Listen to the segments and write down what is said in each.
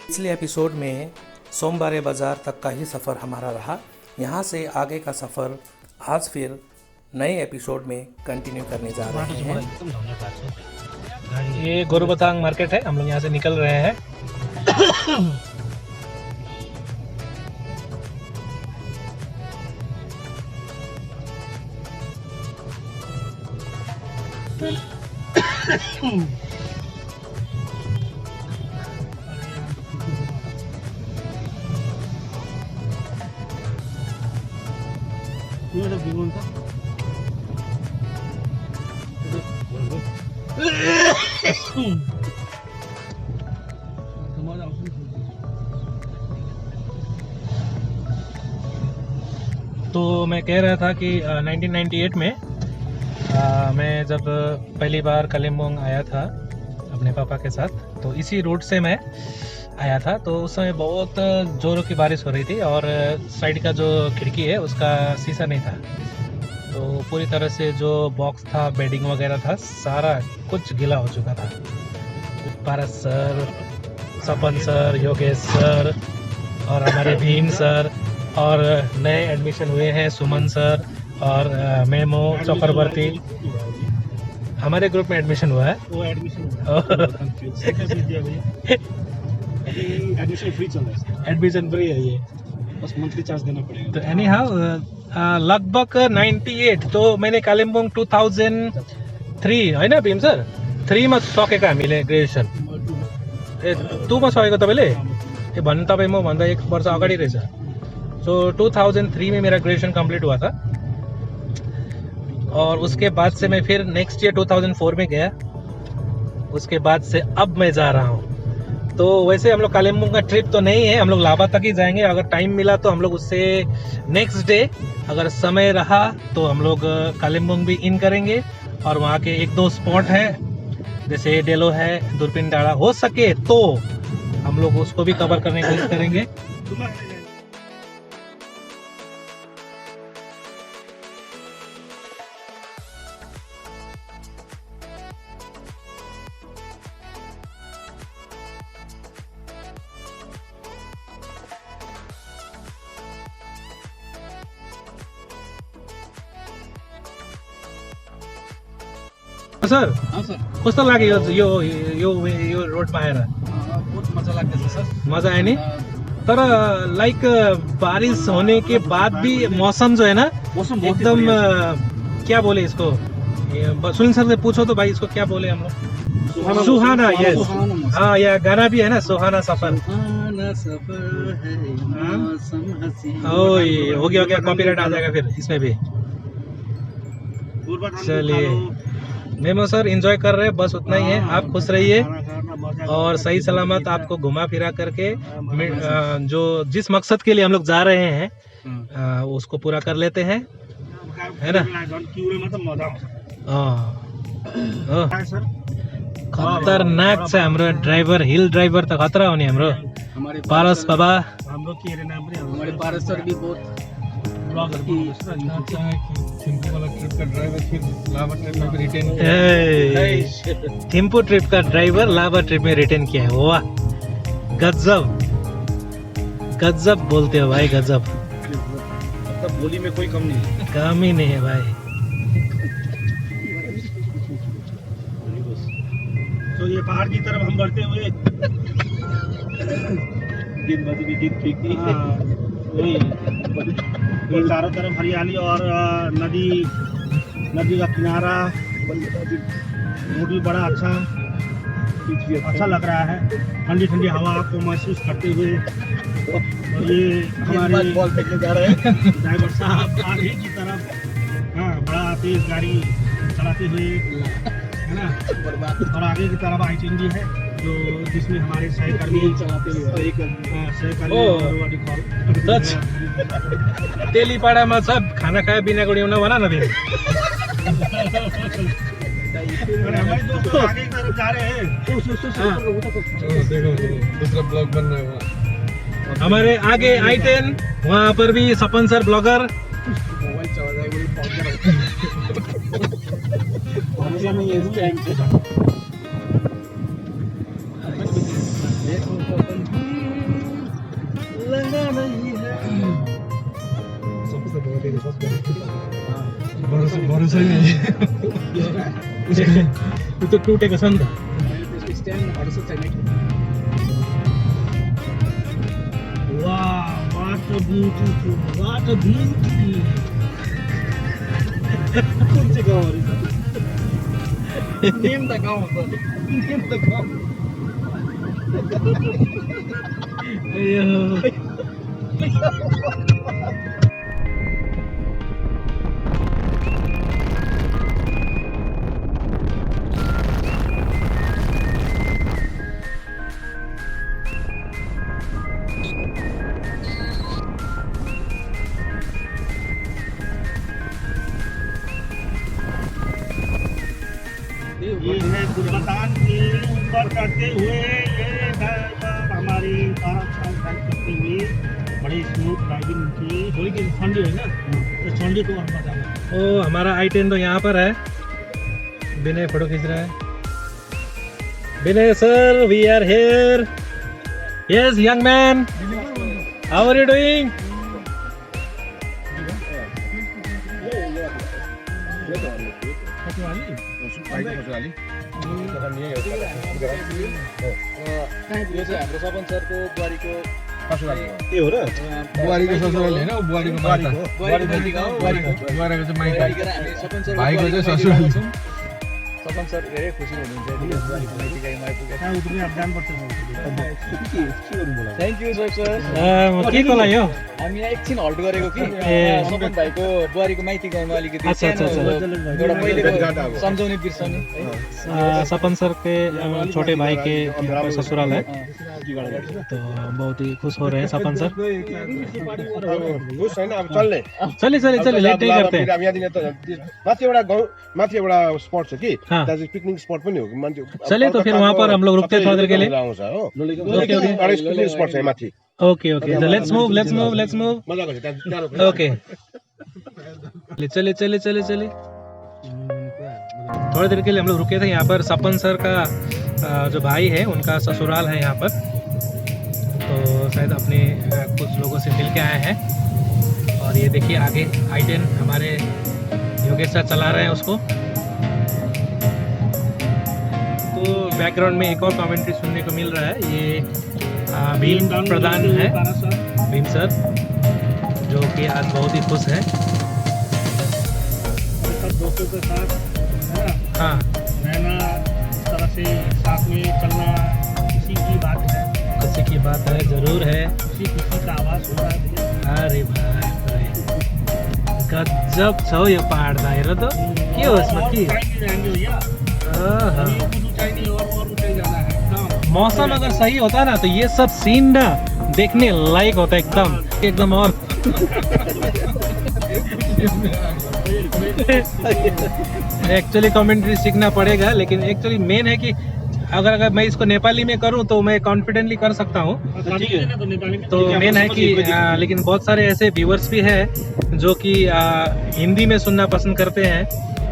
पिछले एपिसोड में सोमवार बाज़ार तक का ही सफ़र हमारा रहा। यहाँ से आगे का सफ़र आज फिर नए एपिसोड में कंटिन्यू करने जा रहे हैं। ये गोरुबथांग मार्केट है, हम लोग यहाँ से निकल रहे हैं। तो मैं कह रहा था कि 1998 में मैं जब पहली बार कालिम्पोंग आया था अपने पापा के साथ, तो इसी रोड से मैं आया था। तो उस समय बहुत ज़ोरों की बारिश हो रही थी और साइड का जो खिड़की है उसका शीशा नहीं था, तो पूरी तरह से जो बॉक्स था, बेडिंग वगैरह था, सारा कुछ गीला हो चुका था। पारस सर, सपन सर, योगेश सर और हमारे भीम सर, और नए एडमिशन हुए हैं सुमन सर और मेमो चक्रवर्ती। हमारे ग्रुप में एडमिशन हुआ है। वो एडमिशन फ्री चल रहा है। एडमिशन फ्री है ये, बस मंथली चार्ज देना पड़ेगा। तो एनी हाउ लगभग 98, तो मैंने कालिम्पोङ 2003 होइन भीम सर 3 मा सकेको हामीले ग्रेजुएसन। ए 2 मा सकेको तपाईँले? ए भन्नु तपाईँ म भन्दा 1 वर्ष अगाडि रहेछ। सो 2003 में मेरा ग्रेजुएशन कंप्लीट हुआ था और उसके बाद से मैं फिर नेक्स्ट ईयर 2004 में गया। उसके बाद से अब मैं जा रहा हूँ। तो वैसे हम लोग कालिम्पोंग का ट्रिप तो नहीं है, हम लोग लाभा तक ही जाएंगे। अगर टाइम मिला तो हम लोग उससे नेक्स्ट डे, अगर समय रहा तो हम लोग कालिम्पोंग भी इन करेंगे। और वहाँ के 1-2 स्पॉट है, जैसे डेलो है, दूरबीन डाड़ा, हो सके तो हम लोग उसको भी कवर करने की कोशिश करेंगे। सर कस्तो लाग्यो यो यो यो रोडमा आएर? बहुत मजा लाग्दैछ सर। मजा आयो नि? तर लाइक बारिश होने के बाद भी मौसम जो है ना मौसम बहुत ही एकदम बढ़िया क्या बोले इसको, सुनील सर से पूछो तो भाई इसको क्या बोले हम लोग? सुहाना, यस। मौसम। हाँ, यह गाना भी है ना, सुहाना सफर। सुहाना सफर है, मौसम हसीन। ओए हो गया कॉपीराइट आ जाएगा फिर इसमें भी। चलिए मेमो सर एंजॉय कर रहे हैं, बस उतना ही है। आप खुश रहिए और सही सलामत आपको घुमा फिरा करके जो जिस मकसद के लिए हम लोग जा रहे हैं उसको पूरा कर लेते हैं, है ना? खतरनाक छ हाम्रो ड्राइभर, हिल ड्राइभर त खतरा हो नि हाम्रो पारस बाबा। हाम्रो के अरे नाम रे, हमारे पारस सर भी बहुत थिम्पू ट्रिप का ड्राइवर लाभा ट्रिप में रिटर्न किया है। वाह, गजब गजब बोलते हो भाई, गजब। मतलब बोली में कोई कम नहीं है। कम ही नहीं है भाई। तो ये पहाड़ की तरफ हम बढ़ते हुए दिन बदी भी दिन फेंकती है। वही चारों तरफ हरियाली और नदी का किनारा, रोड भी बड़ा अच्छा लग रहा है। ठंडी ठंडी हवा को महसूस करते हुए और ये हमारे बॉल फेंकने जा रहे हैं ड्राइवर साहब आगे की तरफ, हाँ, बड़ा तेज गाड़ी चलाते हुए, है ना। और आगे की तरफ आई है जो जिसमें हमारे सहकर्मी चलाते हुए तेलीपाडामा सब खाना खाए बिना गुड़ी उन्हें बना ना भी। हमारे दोस्त आगे की तरफ जा रहे हैं। देखो दूसरा ब्लॉग बन रहा है वहाँ। हमारे आगे I10, वहाँ पर भी सपन सर ब्लॉगर। मोबाइल चला जाएगा। सही नहीं ये तो टूटे कसम था वाह व्हाट अ ब्यूटी कौन से गाँव नेम द गाँव नेम द गाँव ये है गुलबतान के ऊपर चढ़ते हुए ये हमारे 12 साल करते हुए बड़ी स्मूथ ड्राइविंग की थोड़ी की ठंडी है ना तो ठंडी को हम बताना ओ हमारा I-10 तो यहाँ पर है। विनय फोटो खींच रहा है। Vinay sir we are here. Yes young man, how are you doing? ये हो रहा है बुआरी को ससुराल है ना, वो बुआरी को माता बुआरी को तो माइता भाई को चाहिँ ससुराल सपन सर धेरै खुसी हुनुहुन्छ कहाँ उतर्ने अब जानुपर्छ थ्याङ्क यू सर सर के को लागि हो? हामी यहाँ एकछिन हल्ट गरेको कि ए। सपन भाइको बुहारीको माइती गाउँमा अलिकति अच्छा, अच्छा, सानो अच्छा। एउटा पहिलेको सम्झाउने बिर्सने सपन सर के छोटे भाई के ससुराल है, तो बहुत ही खुश हो रहे हैं सपन सर। घुस होइन अब चल्ने चलिए चलिए चलिए, लेट नहीं करते। अब यहाँदेखि त माथि एउटा गाउँ माथि एउटा स्पट छ कि हाँ। त्यहाँ चाहिँ पिकनिक स्पट पनि हो कि मान्छे चलिए तो फिर वहाँ पर हम लोग रुकते हैं थोड़ी देर के लिए। आउँछ हो ओके, ओके। पिकनिक स्पट छ यहाँ माथि okay okay, let's move let's move let's move. मजाको छ त्यहाँ टाढो ओके चलिए चलिए चलिए चलिए। थोड़ी देर के लिए हम लोग रुके थे यहाँ पर। सपन सर का जो भाई है उनका ससुराल है यहाँ पर, तो शायद अपने कुछ लोगों से मिल के आए हैं। और ये देखिए आगे I-10 हमारे योगेश सर चला रहे हैं उसको। तो बैकग्राउंड में एक और कमेंट्री सुनने को मिल रहा है, ये भीम प्रधान है, भीम सर, जो कि आज बहुत ही खुश हैं। सब दोस्तों के साथ है ना हाँ रहना, इस तरह से साथ में चलना किसी की बात है, खुशी की बात है, जरूर है। किसी का आवाज हो रहा है भैया। अरे भाई गजब छ यो पहाड दाइरो त के हो यसमा के मौसम अगर सही होता ना तो ये सब सीन ना देखने लायक होता एकदम एकदम। और एक्चुअली कमेंट्री सीखना पड़ेगा, लेकिन एक्चुअली मेन है कि अगर मैं इसको नेपाली में करूं तो मैं कॉन्फिडेंटली कर सकता हूं। तो मेन है कि लेकिन बहुत सारे ऐसे व्यूअर्स भी हैं जो कि हिंदी में सुनना पसंद करते हैं,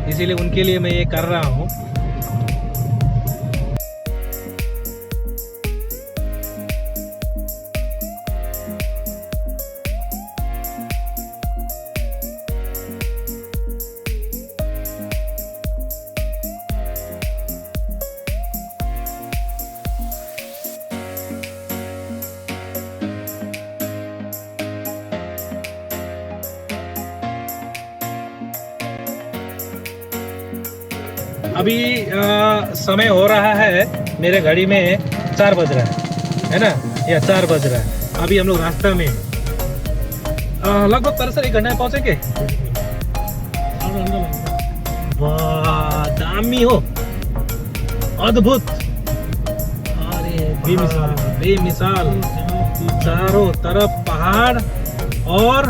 इसीलिए उनके लिए मैं ये कर रहा हूँ। अभी समय हो रहा है, मेरे घड़ी में 4 बज रहा है ना, या 4 बज रहा है। अभी हम लोग रास्ता में लगभग परिसर 1 घंटा में पहुंचेंगे। वाह दामी हो, अद्भुत, अरे बेमिसाल बेमिसाल, चारों तरफ पहाड़ और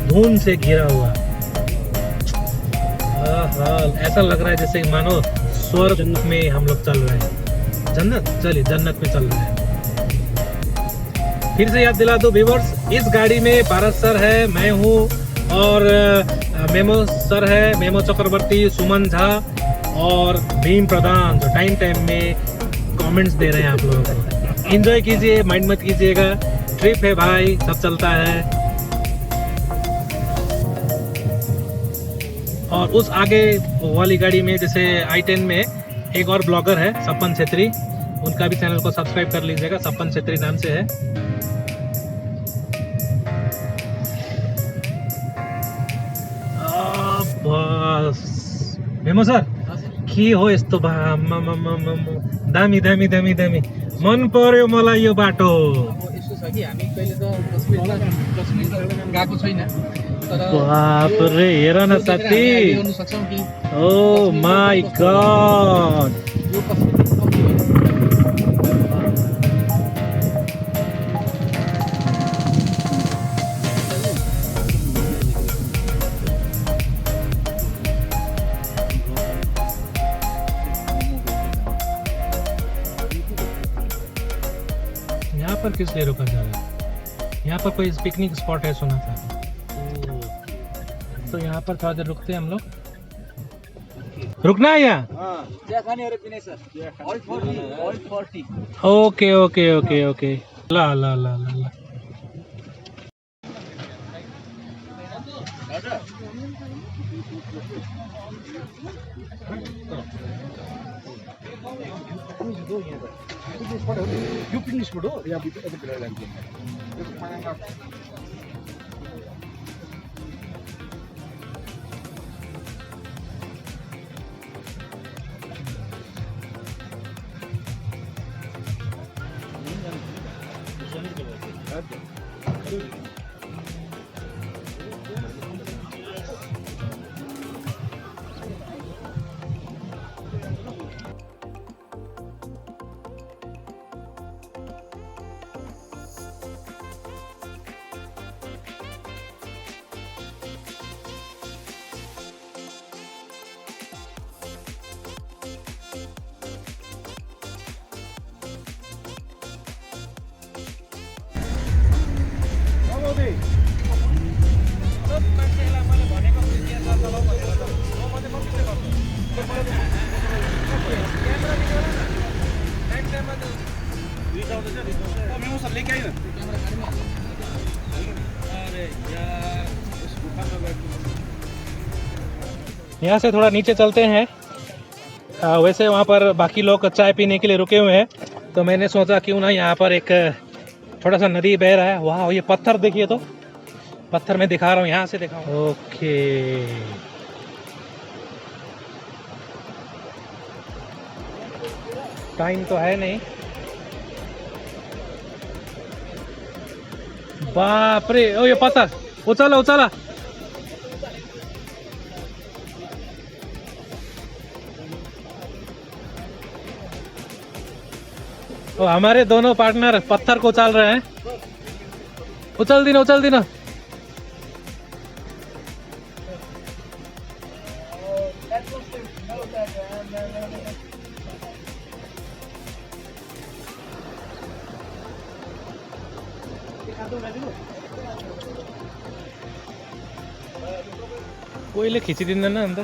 धुंध से घिरा हुआ। ऐसा लग रहा है जैसे मानो स्वर्ग में हम लोग चल रहे हैं, जन्नत, चलिए जन्नत में चल रहे हैं। फिर से याद दिला दो व्यूअर्स, इस गाड़ी में भारत सर है, मैं हूँ, और मेमो सर है, मेमो चक्रवर्ती, सुमन झा और भीम प्रधान, जो टाइम में कमेंट्स दे रहे हैं आप लोगों को। एंजॉय कीजिए, माइंड मत कीजिएगा, ट्रिप है भाई, सब चलता है। और उस आगे वाली गाड़ी में जैसे I-10 में एक और ब्लॉगर है सपन छेत्री, उनका भी चैनल को सब्सक्राइब कर लीजिएगा, सपन छेत्री नाम से है। बस मेमो सर के हो यस्तो दामी दामी दामी दामी मन पर्यो मलाई यो बाटो। यस्तो छ कि हामी कहिले त कश्मीर गएको छैन, तर बाप रे हेर न साथी, गर्न सक्छौँ कि ओ माय गॉड। यो कश्मीर यहाँ पर किस लिए रुका जा रहा है? यहाँ पर कोई पिकनिक स्पॉट है सुना था, तो यहाँ पर थोड़ा देर रुकते हैं हम लोग। रुकना है यहाँ? चिया खानेहरू पिने sir, all 40। Okay okay okay okay, ला ला ला ला ला। यो पिकनिक स्पॉट हो यहाँ भित्र यता भित्र लाग्छ यहाँ से थोड़ा नीचे चलते हैं। वैसे वहाँ पर बाकी लोग चाय पीने के लिए रुके हुए हैं, तो मैंने सोचा क्यों ना यहाँ पर एक थोड़ा सा नदी बह रहा है। वाह ये पत्थर देखिए, तो पत्थर मैं दिखा रहा हूँ, यहाँ से दिखाऊँ। ओके टाइम तो है नहीं। बाप रे, ओ ये पत्थर उछाला उछाला। ओ हमारे दोनों पार्टनर पत्थर को उछाल रहे हैं। उछल दी ना, उछल दी ना। कोहीले खिचिदिँदैन अन्त।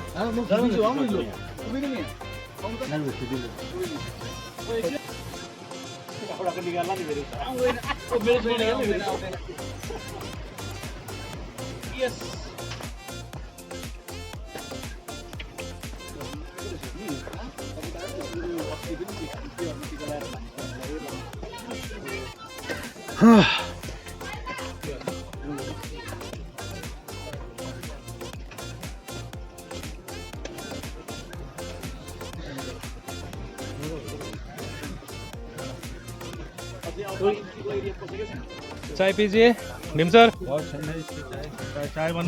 चाय पीजिए भीम सर।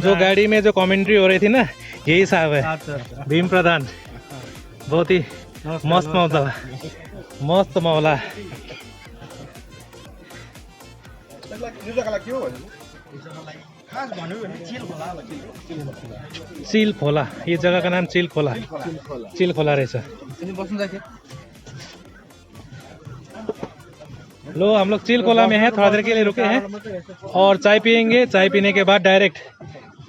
जो गाड़ी में जो कमेंट्री हो रही थी ना, यही साहब है, भीम प्रधान। बहुत ही मस्त मौला, मस्त मौला। चिल खोला, ये जगह का नाम चिल खोला, चिल खोला रहेछ। लो हम लोग चिल कोला में हैं, थोड़ा देर के लिए रुके हैं और चाय पियेंगे। चाय पीने के बाद डायरेक्ट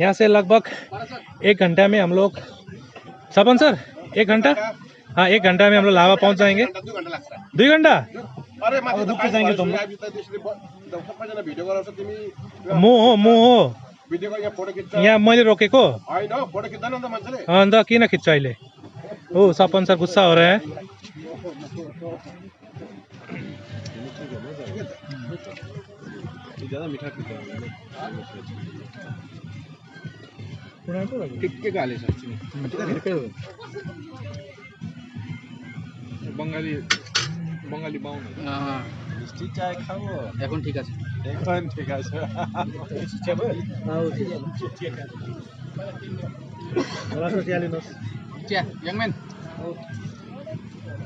यहाँ से लगभग 1 घंटा में हम लोग, सपन सर 1 घंटा, हाँ 1 घंटा में हम लोग लावा पहुँच जाएंगे। 2 घंटा अरे मुँह हो भिडियो को यहाँ फोटो खिच्छ यहाँ मैले रोकेको होइन फोटो खिच्दैन नि त मान्छेले अन्त किन खिच्छु अहिले ओ सपन सर गुस्सा हो रहे हैं ज्यादा मीठा के हाले छ बंगाली बंगाली बाउन মিষ্টি চা খাবো এখন ঠিক আছে चिया लिनुहोस् चिया यङम्यान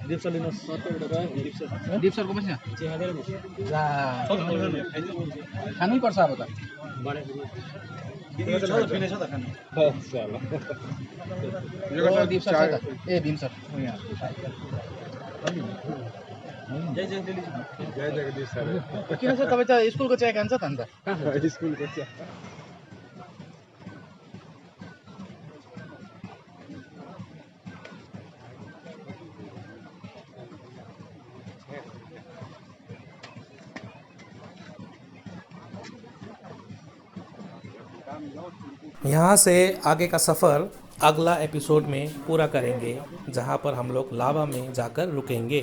दिप्स लिनुहोस् दिप सरको पनि खानै पर्छ अब त दिप सर छ त ए भीम सर जय जगदीश सर किन सर तपाईँ त स्कुलको चिया खान्छ त अन्त स्कुलको चिया यहाँ से आगे का सफ़र अगला एपिसोड में पूरा करेंगे, जहाँ पर हम लोग लावा में जाकर रुकेंगे।